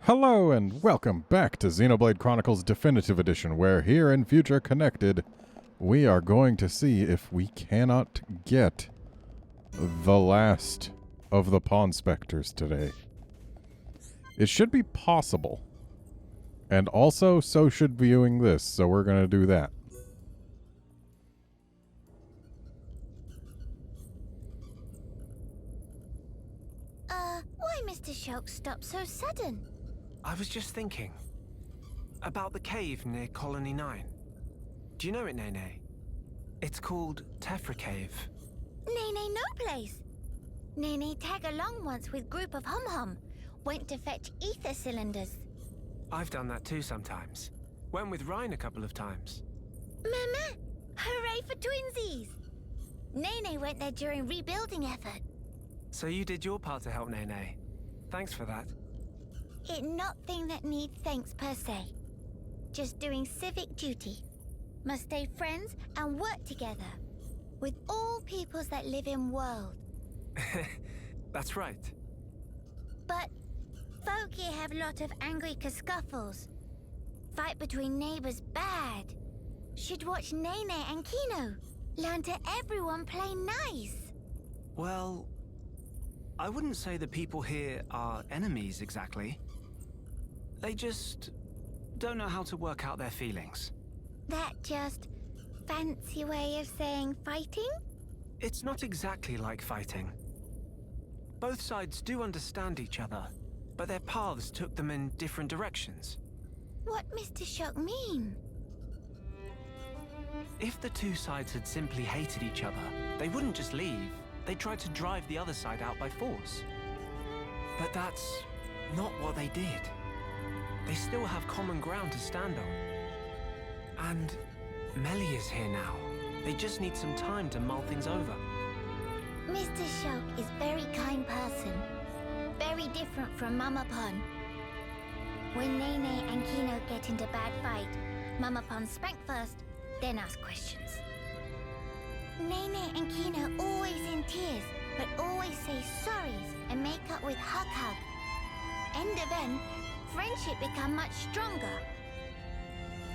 Hello and welcome back to Xenoblade Chronicles Definitive Edition, where here in Future Connected, we are going to see if we cannot get the last of the Pawn Spectres today. It should be possible. And also, so should viewing this, so we're going to do that. Why Mr. Shulk stopped so sudden? I was just thinking about the cave near Colony 9. Do you know it, Nene? It's called Tephra Cave. Nene no place. Nene tag along once with group of hum-hum. Went to fetch ether cylinders. I've done that too sometimes. Went with Ryan a couple of times. Mama! Hooray for twinsies! Nene went there during rebuilding effort. So you did your part to help Nene. Thanks for that. It not thing that need thanks per se. Just doing civic duty. Must stay friends and work together. With all peoples that live in world. That's right. But folk here have lot of angry scuffles. Fight between neighbors bad. Should watch Nene and Kino. Learn to everyone play nice. Well, I wouldn't say the people here are enemies exactly. They just don't know how to work out their feelings. That just fancy way of saying fighting? It's not exactly like fighting. Both sides do understand each other, but their paths took them in different directions. What Mr. Shulk mean? If the two sides had simply hated each other, they wouldn't just leave. They'd try to drive the other side out by force. But that's not what they did. They still have common ground to stand on. And Melly is here now. They just need some time to mull things over. Mr. Shulk is very kind person. Very different from Mama Pon. When Nene and Kino get into bad fight, Mama Pon spank first, then ask questions. Nene and Kino always in tears, but always say sorries and make up with hug. End of end, friendship become much stronger.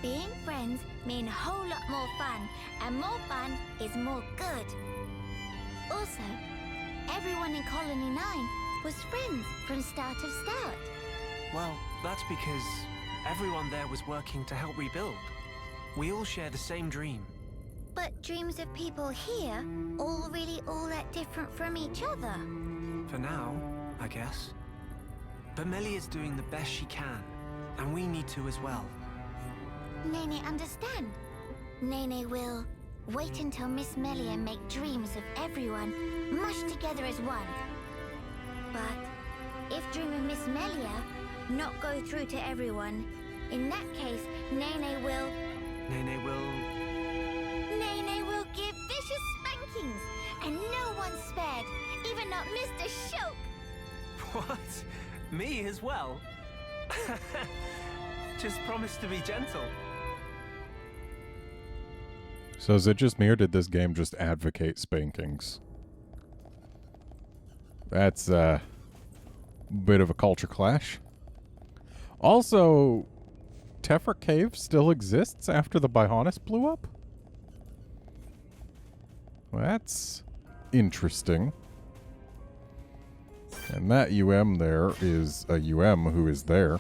Being friends mean a whole lot more fun, and more fun is more good. Also, everyone in Colony 9 was friends from start of start. Well, that's because everyone there was working to help rebuild. We all share the same dream. But dreams of people here all really all that different from each other. For now, I guess. But Melly is doing the best she can, and we need to as well. Nene understand. Nene will wait until Miss Melia make dreams of everyone mushed together as one. But if dream of Miss Melia not go through to everyone, in that case, Nene will give vicious spankings, and no one spared, even not Mr. Shulk. What? Me as well? Just promise to be gentle. So is it just me, or did this game just advocate spankings? That's a bit of a culture clash. Also, Tephra Cave still exists after the Bionis blew up? Well, that's interesting. And that UM there is a UM who is there.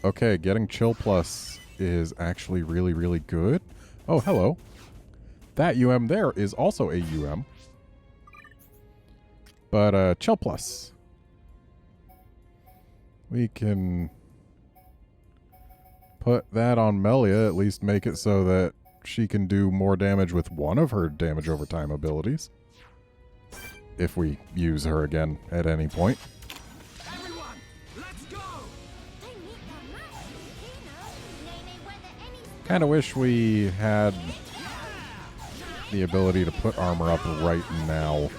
Okay, getting Chill Plus is actually really, really good. Oh, hello. That UM there is also a UM. But, Chill Plus. We can put that on Melia, at least make it so that she can do more damage with one of her damage over time abilities. If we use her again at any point. Everyone, let's go! Kind of wish we had the ability to put armor up right now.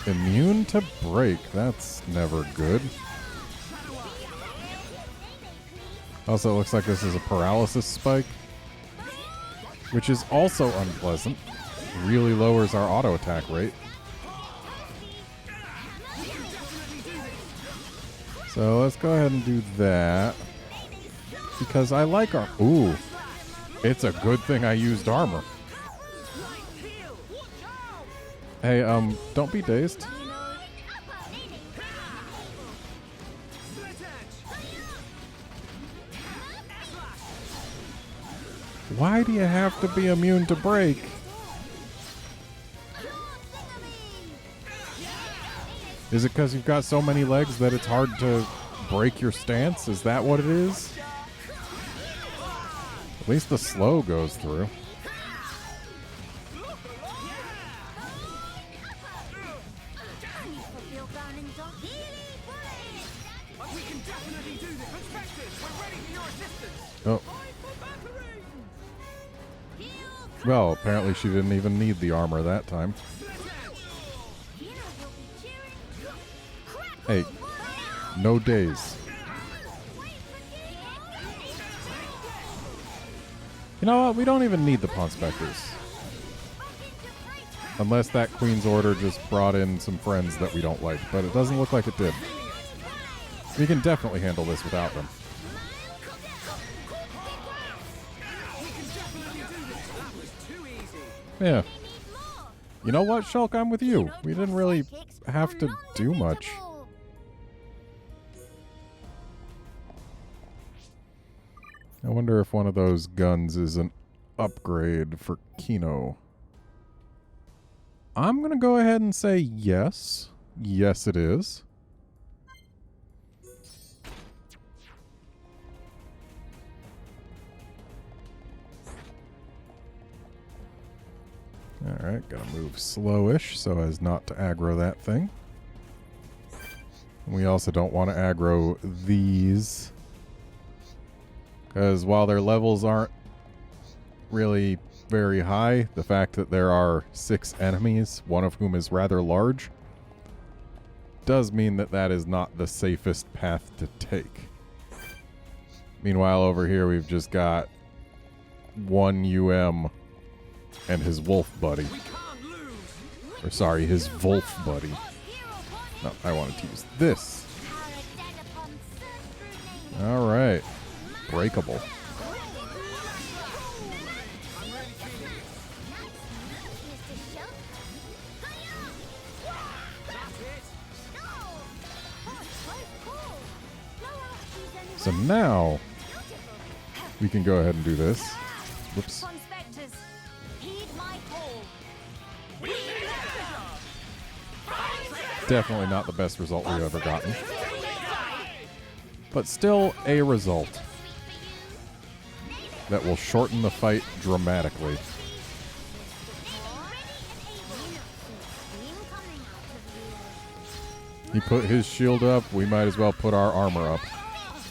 Immune to break, that's never good. Also, it looks like this is a paralysis spike, which is also unpleasant. Really lowers our auto attack rate. So let's go ahead and do that. Because I like our... Ooh. It's a good thing I used armor. Hey, don't be dazed. Why do you have to be immune to break? Is it because you've got so many legs that it's hard to break your stance? Is that what it is? At least the slow goes through. Oh. Well, apparently she didn't even need the armor that time. Hey, no days. You know what? We don't even need the Pawn Specters. Unless that Queen's Order just brought in some friends that we don't like. But it doesn't look like it did. We can definitely handle this without them. Yeah. You know what, Shulk? I'm with you. We didn't really have to do much. I wonder if one of those guns is an upgrade for Kino. I'm going to go ahead and say yes. Yes, it is. Alright, gotta move slowish so as not to aggro that thing. We also don't want to aggro these. Because while their levels aren't really very high, the fact that there are 6 enemies, one of whom is rather large, does mean that that is not the safest path to take. Meanwhile, over here we've just got one and his wolf buddy. Or sorry, his wolf buddy. No, I wanted to use this. Alright. Breakable. So now we can go ahead and do this. Whoops. Definitely not the best result we've ever gotten. But still a result that will shorten the fight dramatically. He put his shield up, we might as well put our armor up.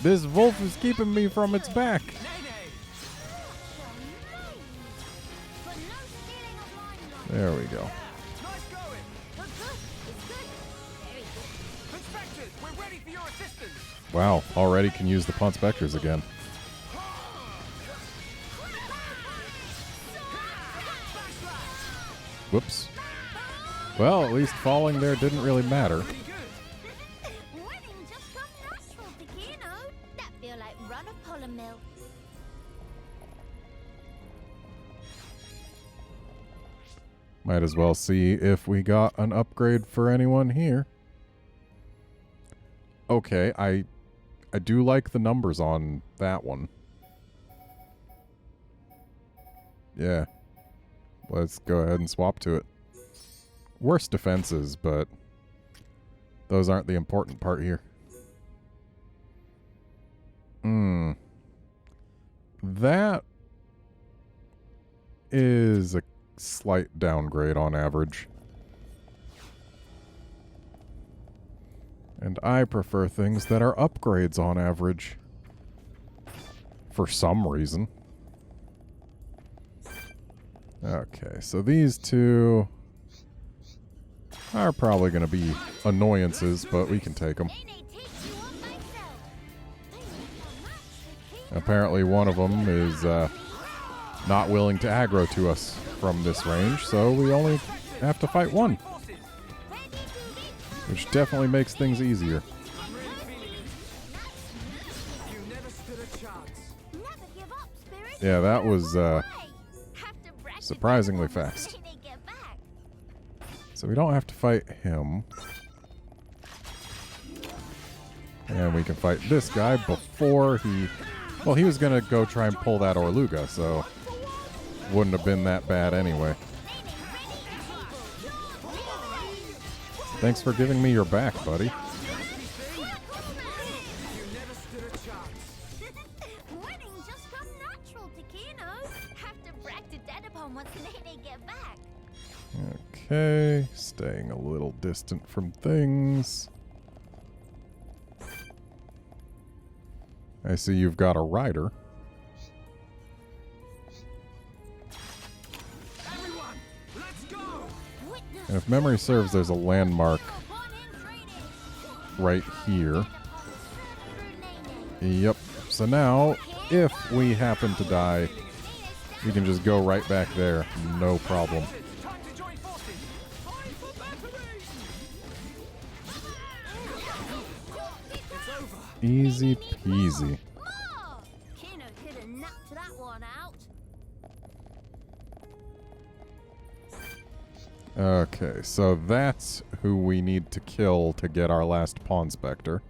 This wolf is keeping me from its back. There we go. Wow, already can use the Pawn Specters again. Whoops. Well, at least falling there didn't really matter. Might as well see if we got an upgrade for anyone here. Okay, I do like the numbers on that one. Yeah. Let's go ahead and swap to it. Worse defenses, but those aren't the important part here. That is a slight downgrade on average. And I prefer things that are upgrades on average. For some reason. Okay, so these two are probably going to be annoyances, but we can take them. Apparently one of them is not willing to aggro to us from this range, so we only have to fight one. Which definitely makes things easier. Yeah, that was Have to brag to surprisingly Dad fast. when they get back. So we don't have to fight him. And we can fight this guy before he... Well, he was going to go try and pull that Orluga, so... Wouldn't have been that bad anyway. Thanks for giving me your back, buddy. Winning just come natural to Kino. Have to brag to Dad upon once they get back. Okay, staying a little distant from things. I see you've got a rider. Everyone, let's go! And if memory serves, there's a landmark right here. Yep. So now, if we happen to die, we can just go right back there. No problem. Time to join forces! It's over. Easy peasy. More! Kino could have knocked that one out. Okay, so that's who we need to kill to get our last Pawn Spectre.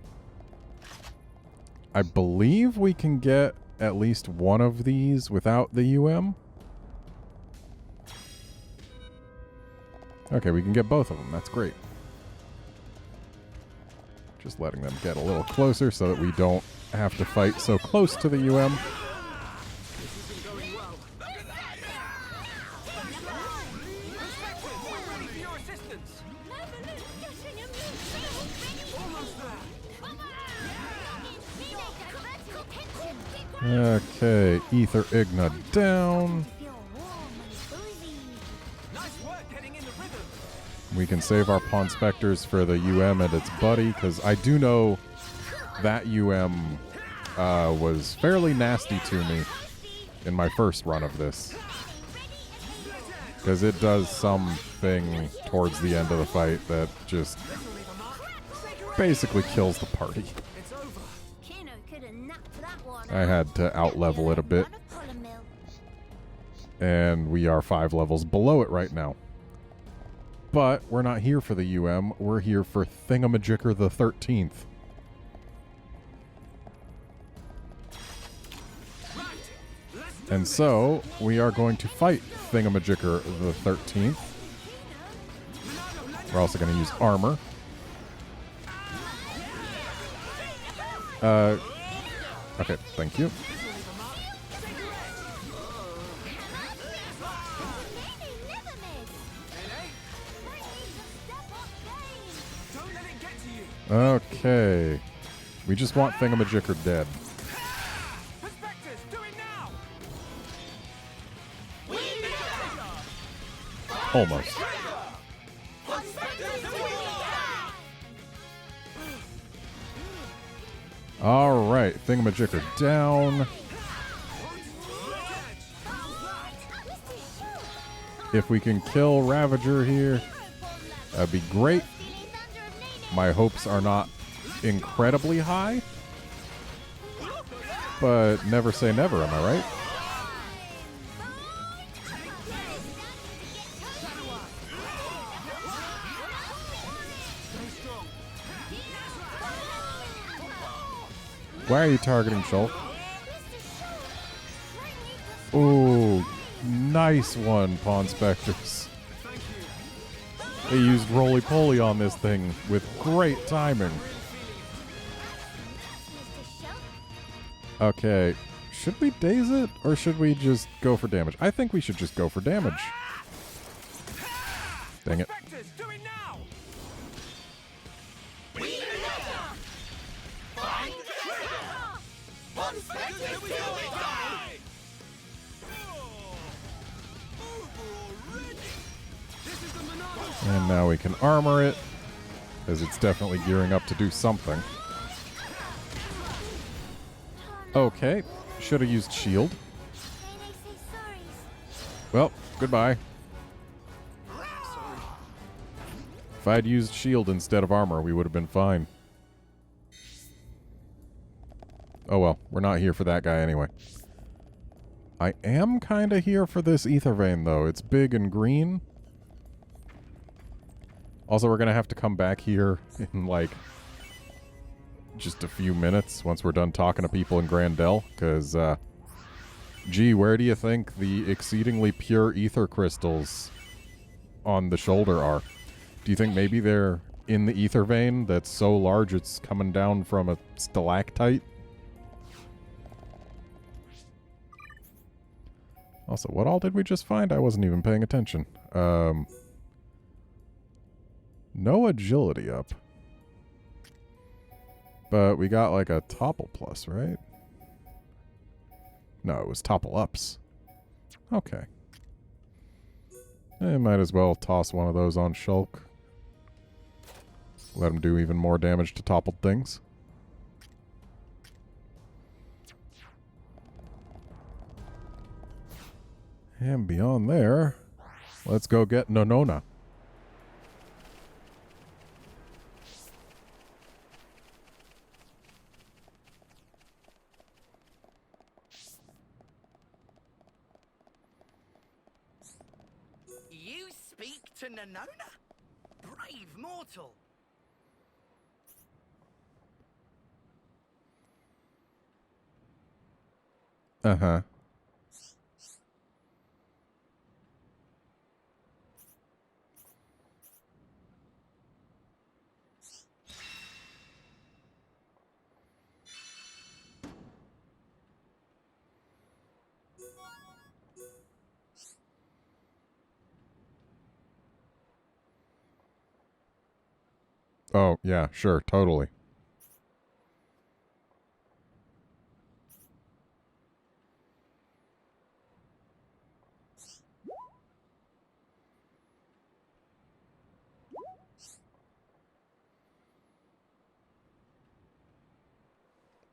I believe we can get at least one of these without the UM. Okay, we can get both of them. That's great. Just letting them get a little closer so that we don't have to fight so close to the UM. This isn't going well. Inspectors, we're ready for your assistance. Almost there. Okay, Ether Igna down. Nice work getting in the rhythm. We can save our Pawn Spectres for the UM and its buddy, because I do know that UM was fairly nasty to me in my first run of this. Because it does something towards the end of the fight that just basically kills the party. It's over. Kino could have knocked that one I had to outlevel it a bit, and we are 5 levels below it right now. But we're not here for the UM, we're here for Thingamajigger the 13th. And so, we are going to fight Thingamajigger the 13th. We're also going to use armor. Okay, thank you. Don't let it get to you. Okay. We just want Thingamajigger dead. Inspectors, do it now. Almost. Alright, Thingamajigger down. If we can kill Ravager here, that'd be great. My hopes are not incredibly high, but never say never, am I right? Why are you targeting Shulk? Ooh, nice one, Pawn Spectres. They used roly-poly on this thing with great timing. Okay, should we daze it, or should we just go for damage? I think we should just go for damage. Dang it. Inspectors, do it now. And now we can armor it, as it's definitely gearing up to do something. Okay, should have used shield. Well, goodbye. If I'd used shield instead of armor, we would have been fine. Oh well, we're not here for that guy anyway. I am kind of here for this ether vein, though. It's big and green. Also, we're going to have to come back here in, like, just a few minutes once we're done talking to people in Grandel. Because, gee, where do you think the exceedingly pure ether crystals on the shoulder are? Do you think maybe they're in the ether vein that's so large it's coming down from a stalactite? Also, what all did we just find? I wasn't even paying attention. No agility up. But we got like a topple plus, right? No, it was topple ups. Okay. Might as well toss one of those on Shulk. Let him do even more damage to toppled things. And beyond there, let's go get Nonona. You speak to Nonona? Brave mortal! Uh-huh. Oh, yeah, sure, totally.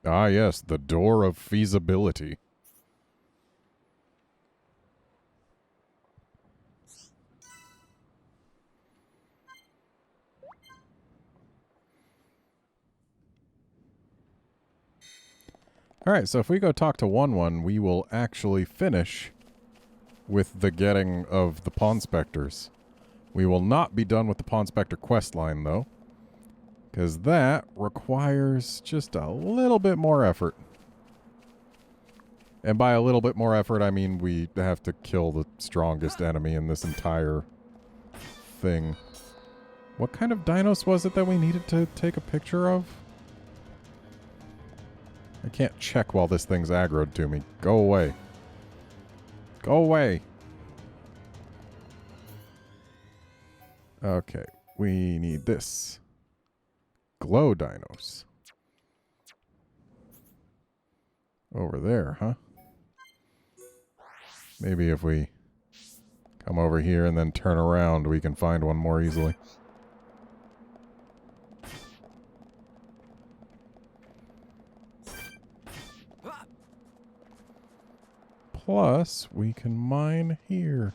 Ah, yes, the door of feasibility. Alright, so if we go talk to 1-1, we will actually finish with the getting of the Pawn Specters. We will not be done with the Pawn Spectre quest line, though, because that requires just a little bit more effort. And by a little bit more effort, I mean we have to kill the strongest enemy in this entire thing. What kind of Dinos was it that we needed to take a picture of? I can't check while this thing's aggroed to me. Go away. Go away. Okay, we need this. Glow dinos. Over there, huh? Maybe if we come over here and then turn around, we can find one more easily. Plus, we can mine here.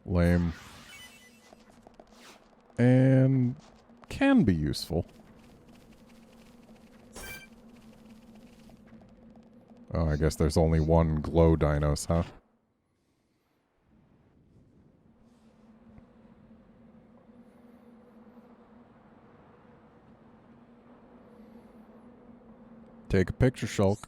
Lame. And can be useful. Oh, I guess there's only one glow dinos, huh? Take a picture, Shulk.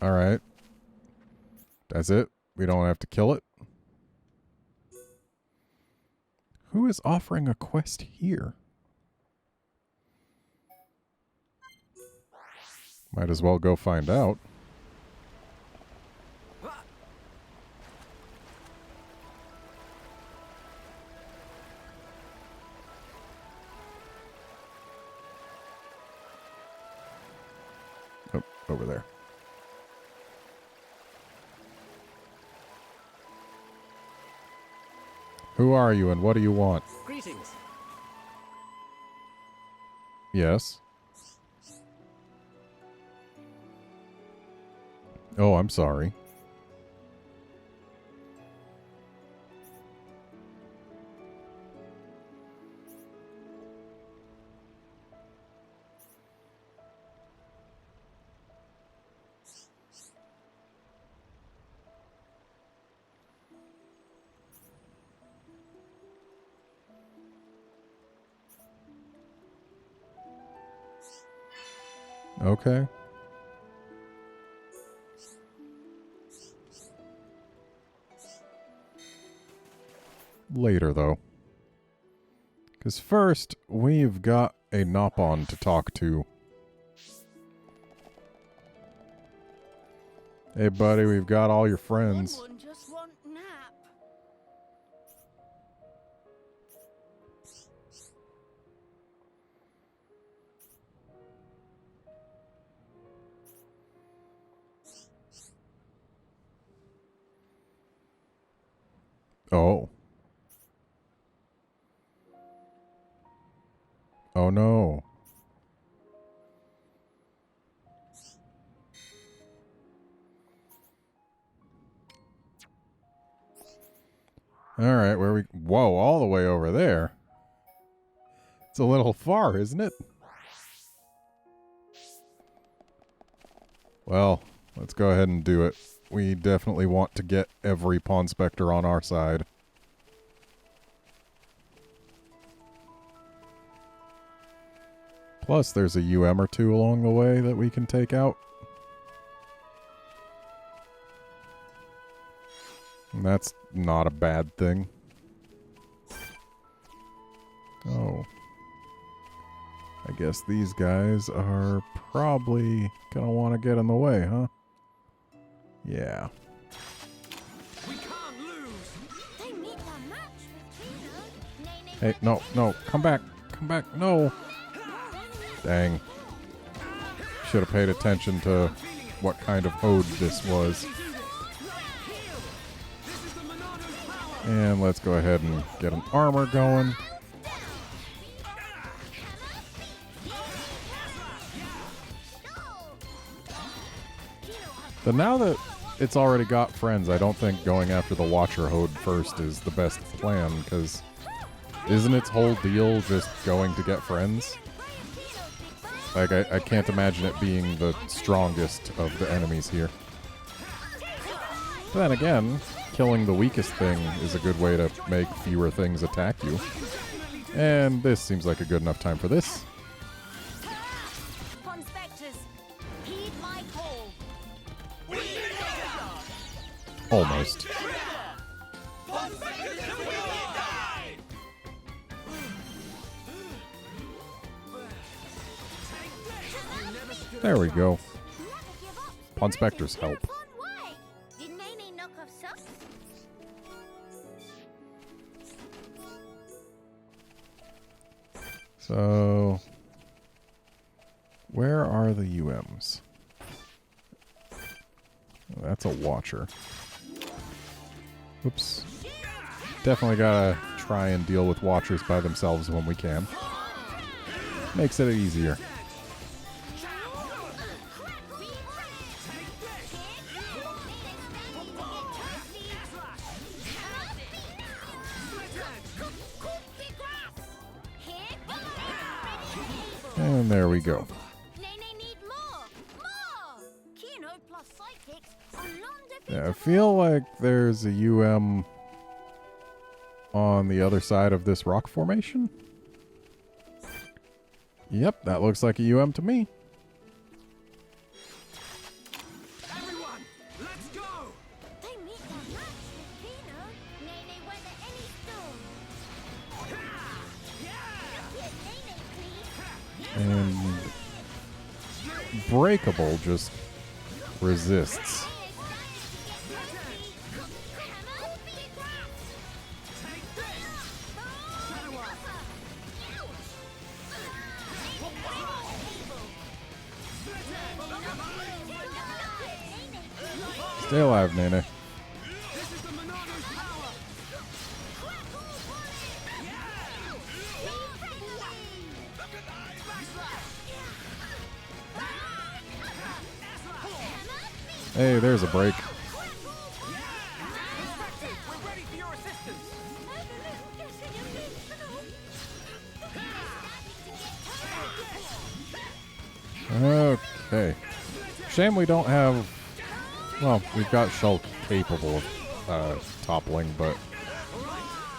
All right. That's it. We don't have to kill it. Who is offering a quest here? Might as well go find out. Oh, over there. Who are you and what do you want? Greetings. Yes. Oh, I'm sorry. Okay. Later, though. Because first, we've got a Nopon to talk to. Hey, buddy, we've got all your friends. One just want nap. Oh. Oh, no. Alright, where we... Whoa, all the way over there. It's a little far, isn't it? Well, let's go ahead and do it. We definitely want to get every Pawn Spectre on our side. Plus, there's a UM or two along the way that we can take out. And that's not a bad thing. Oh. I guess these guys are probably gonna want to get in the way, huh? Yeah. We can't lose. They need a match with Tina. Nene, Hey, no, no, come back. Come back, no. Dang. Should have paid attention to what kind of ode this was. And let's go ahead and get an armor going. But now that it's already got friends, I don't think going after the Watcher Hode first is the best plan, because isn't its whole deal just going to get friends? Like, I can't imagine it being the strongest of the enemies here. But then again, killing the weakest thing is a good way to make fewer things attack you. And this seems like a good enough time for this. Pawn Spectres, heed my call. Almost. There we go. Pawn Spectres help. Why? Did Nene knock off socks? So, where are the UMs? Oh, that's a Watcher. Oops. Definitely gotta try and deal with Watchers by themselves when we can. Makes it easier. And there we go. Nene need more. More. Kino plus psychics are Yeah, I feel like there's a UM on the other side of this rock formation. Yep, that looks like a UM to me. Everyone, let's go. They meet their match with Kino. Nene weather any storm. Hit Nene, please. And Breakable just resists. Stay alive, Nene. Hey, there's a break. We're ready for your assistance. Okay. Shame we don't have... Well, we've got Shulk capable of toppling, but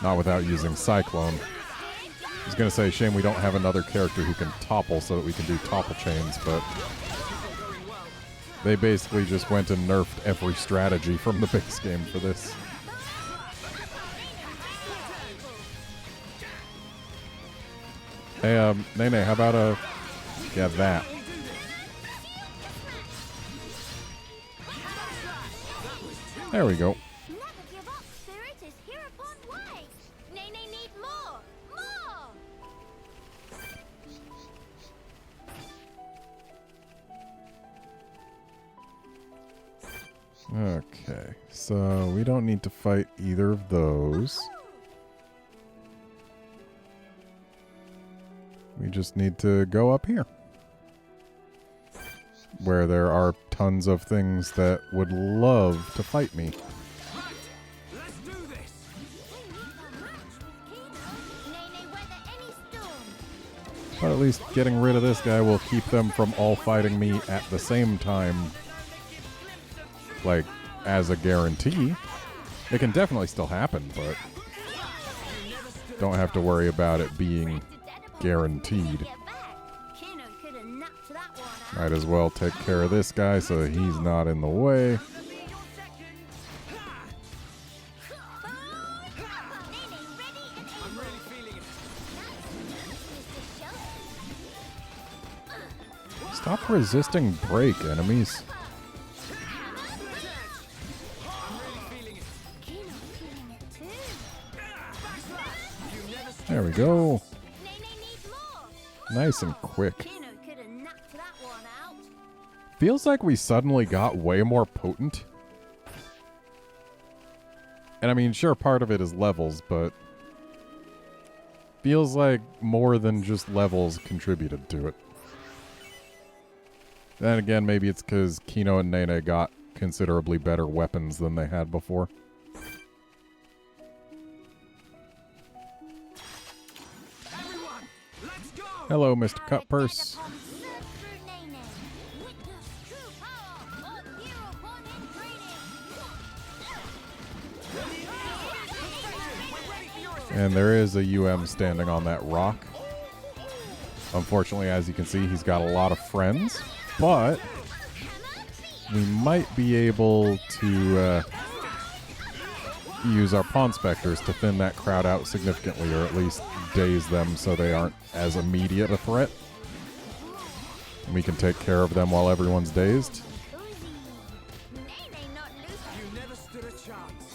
not without using Cyclone. I was going to say, shame we don't have another character who can topple so that we can do topple chains, but they basically just went and nerfed every strategy from the base game for this. Hey, Nene, how about yeah, that. There we go. Never give up, Spirit is hereupon way. Nene need more! More! Okay, so we don't need to fight either of those. We just need to go up here, where there are tons of things that would love to fight me. Let's do this. Nene weather any storm. But at least getting rid of this guy will keep them from all fighting me at the same time, like, as a guarantee. It can definitely still happen, but don't have to worry about it being guaranteed. Kino could have knocked that one out. Might as well take care of this guy so he's not in the way. Nene ready and able. I'm really feeling it. Mr. Shulk. Stop resisting break, enemies. Kino feeling it too. There we go. Nene need more! Nice and quick. Kino could have knocked that one out. Feels like we suddenly got way more potent. And I mean, sure, part of it is levels, but feels like more than just levels contributed to it. Then again, maybe it's because Kino and Nene got considerably better weapons than they had before. Everyone, let's go. Hello, Mr. Cutpurse. And there is a UM standing on that rock. Unfortunately, as you can see, he's got a lot of friends, but we might be able to use our Pawn Specters to thin that crowd out significantly, or at least daze them so they aren't as immediate a threat. And we can take care of them while everyone's dazed. You never stood a chance.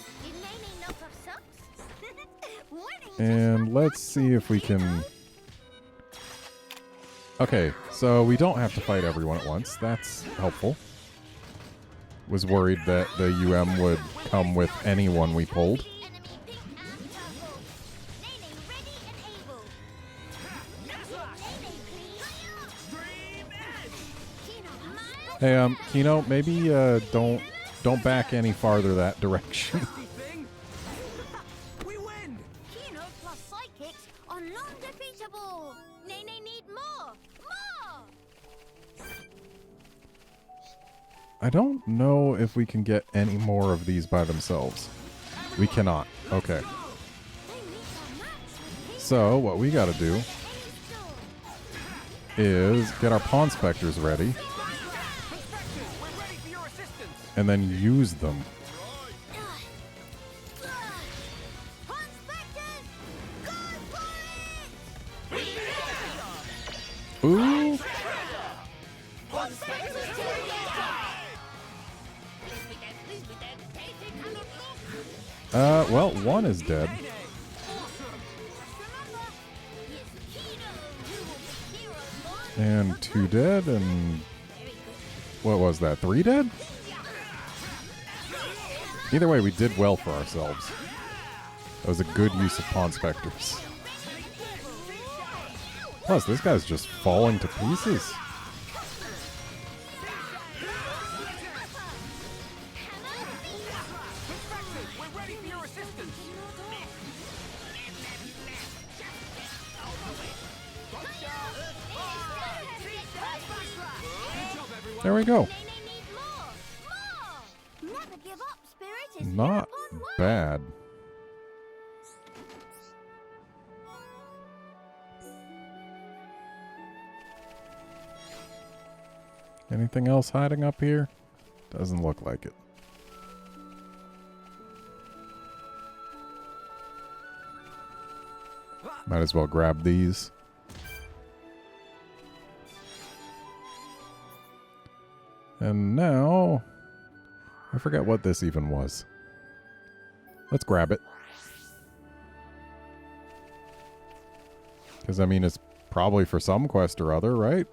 And let's see if we can... Okay, so we don't have to fight everyone at once. That's helpful. Was worried that the UM would come with anyone we pulled. Hey, Kino, maybe don't back any farther that direction. We win. Kino plus psychics are non-defeatable. Nene need more. I don't know if we can get any more of these by themselves. We cannot. Okay. So, what we gotta do is get our Pawn Specters ready, We're ready for your assistance. and then use them. Ooh! Well, one is dead. And two dead, and... What was that, 3 dead? Either way, we did well for ourselves. That was a good use of Pawn Specters. Plus, this guy's just falling to pieces. ready for your assistance. Good job, everyone. There we go. Nene needs more! More! Never give up, Spirit is Not Hereupon one. bad. Anything else hiding up here? Doesn't look like it. Might as well grab these. And now, I forget what this even was. Let's grab it. Because, I mean, it's probably for some quest or other, right?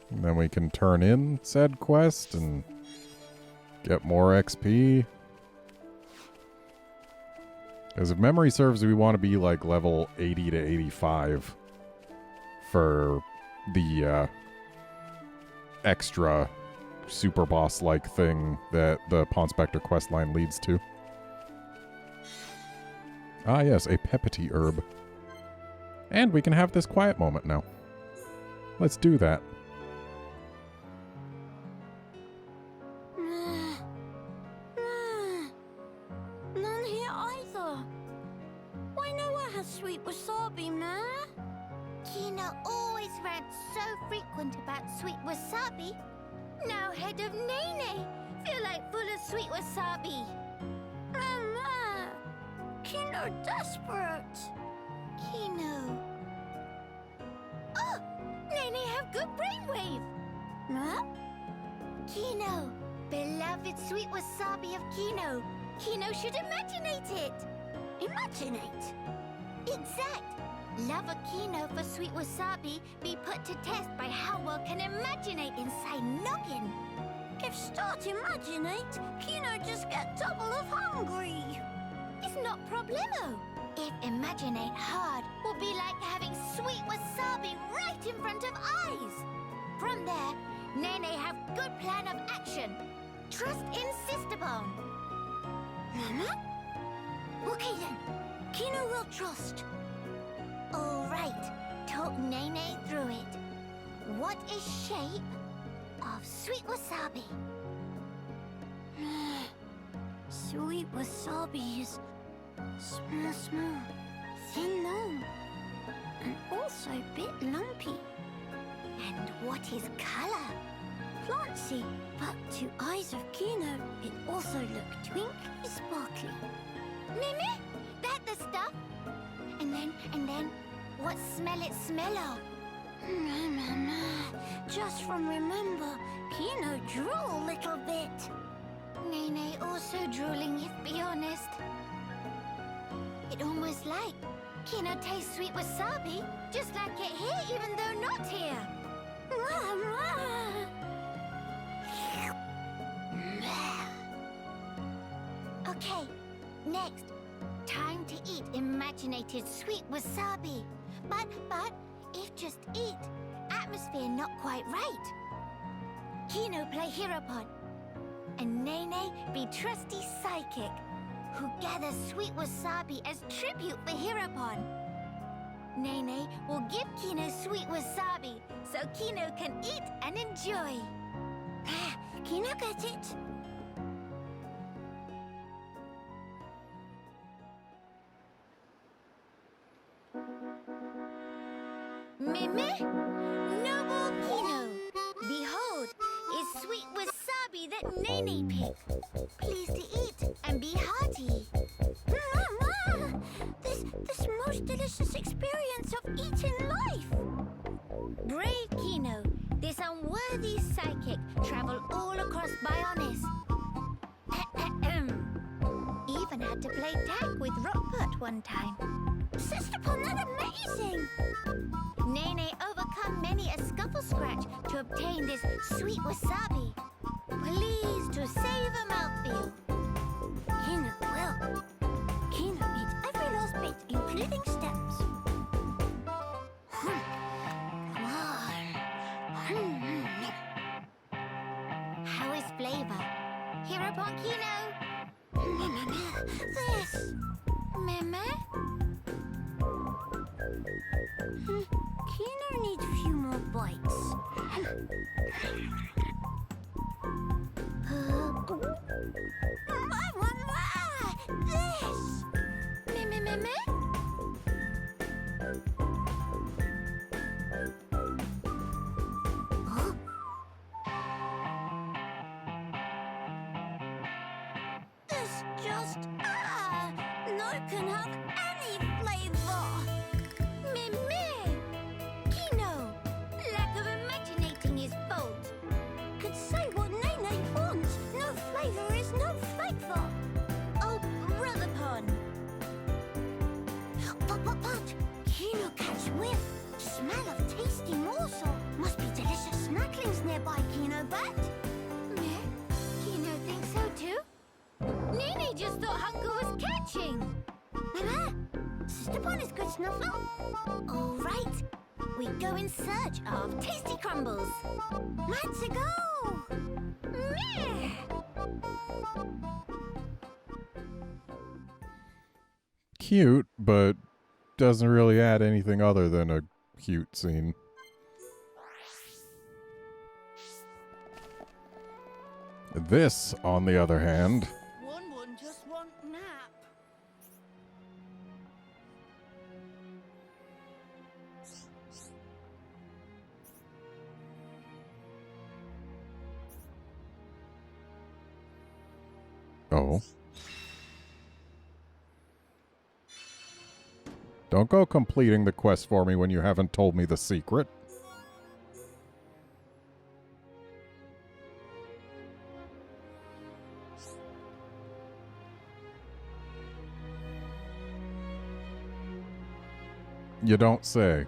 And then we can turn in said quest and get more XP. Because if memory serves, we want to be like level 80 to 85 for the extra super boss-like thing that the Pawn Spectre questline leads to. Ah yes, a pepity herb. And we can have this quiet moment now. Let's do that. None here either. Why no one has sweet wasabi, ma? Kina always rants so frequent about sweet wasabi. Now head of Nene feel like full of sweet wasabi. Mama, Kino desperate. Kino. Oh, Nene have good brainwave. Huh? Kino, beloved sweet wasabi of Kino. Kino should imaginate it. Imaginate? Exact. Love of Kino for sweet wasabi be put to test by how well can imaginate inside noggin. If start imaginate, Kino just get double of hungry. It's not problemo. If imaginate hard will be like having sweet wasabi right in front of eyes. From there, Nene have good plan of action. Trust insist upon. Mama? Okay then. Kino will trust. All right. Talk Nene through it. What is shape of sweet wasabi? Sweet wasabi is small, thin long, and also a bit lumpy. And what is color? Plantsy, but to eyes of Kino, it also look twinkly sparkly. Mimi, that the stuff? And then, what smell it smell of? Just from remember, Kino drool a little bit. Nene also drooling, if be honest. It almost like Kino tastes sweet wasabi, just like it here, even though not here. Okay, next. Time to eat imaginated sweet wasabi. But, if just eat, atmosphere not quite right. Kino play Hereupon, and Nene be trusty psychic, who gathers sweet wasabi as tribute for Hereupon. Nene will give Kino sweet wasabi, so Kino can eat and enjoy. Kino got it. Mimi, noble Kino, behold, is sweet wasabi that Nene picked. Please to eat and be hearty. Mama, this most delicious experience of eating life. Brave Kino, this unworthy psychic traveled all across Bionis. Even had to play tag with Rockport one time. Sister Pon, that's amazing! Nene overcome many a scuffle scratch to obtain this sweet wasabi. Please to save a mouthfeel. Kino will. Kino eats every last bit, including stems. How is flavor? Hereupon Kino. This. Meme? Kino needs a few more bites. I want more! This! Meme? Huh? This just, no can have any flavor. Meme! Kino! Lack of imaginating his fault. Could say what Nene wants. No flavor is no flavor. Oh, brother pun. But, Kino catch whiff. Smell of tasty morsel. Must be delicious snacklings nearby, Kino, but... Meh? Kino thinks so too? Nene just thought hunger was catching. Sister Pun is good snuffle. All right. We go in search of tasty crumbles. Let's go. Meh. Cute, but doesn't really add anything other than a cute scene. This, on the other hand... One just want nap. Oh. Don't go completing the quest for me when you haven't told me the secret. You don't say.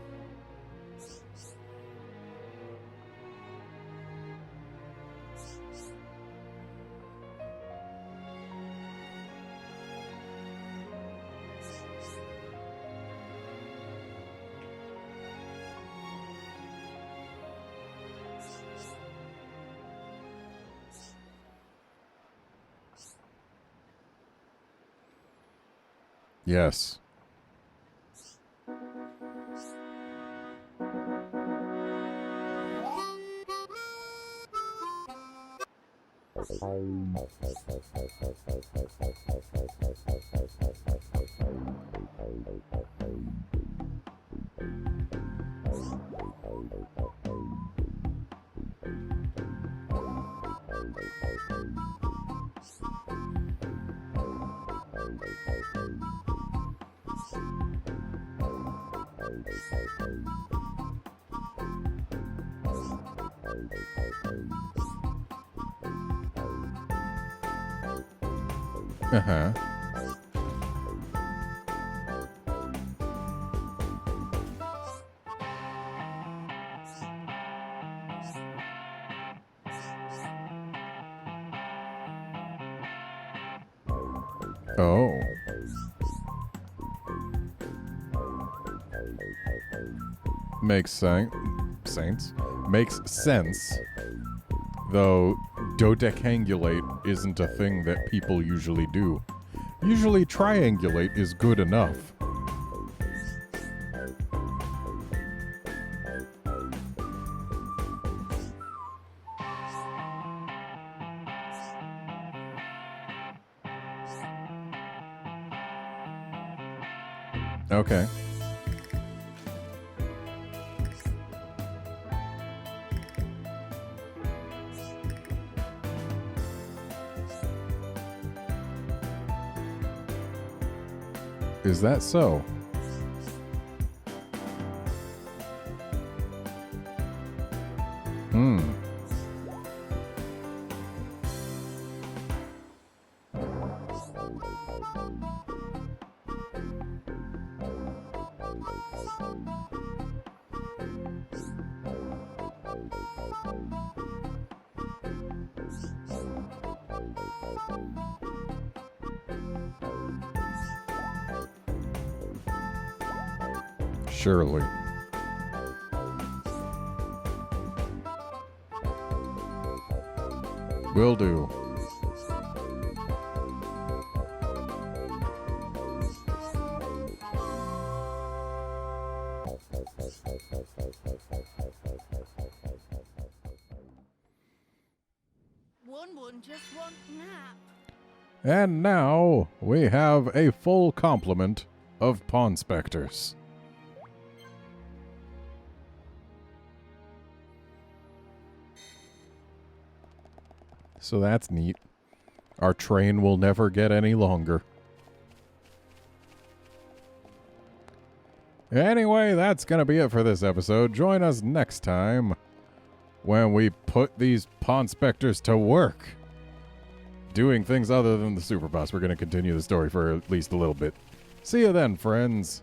Yes. Uh-huh. Oh. Makes sense. Makes sense. Though dodecangulate isn't a thing that people usually do. Usually triangulate is good enough. Okay. Is that so? Hmm. Surely. Will do. Pawn just want nap. And now we have a full complement of Pawn Specters. So that's neat. Our train will never get any longer. Anyway, that's going to be it for this episode. Join us next time when we put these Pawn Specters to work. Doing things other than the Super Boss. We're going to continue the story for at least a little bit. See you then, friends.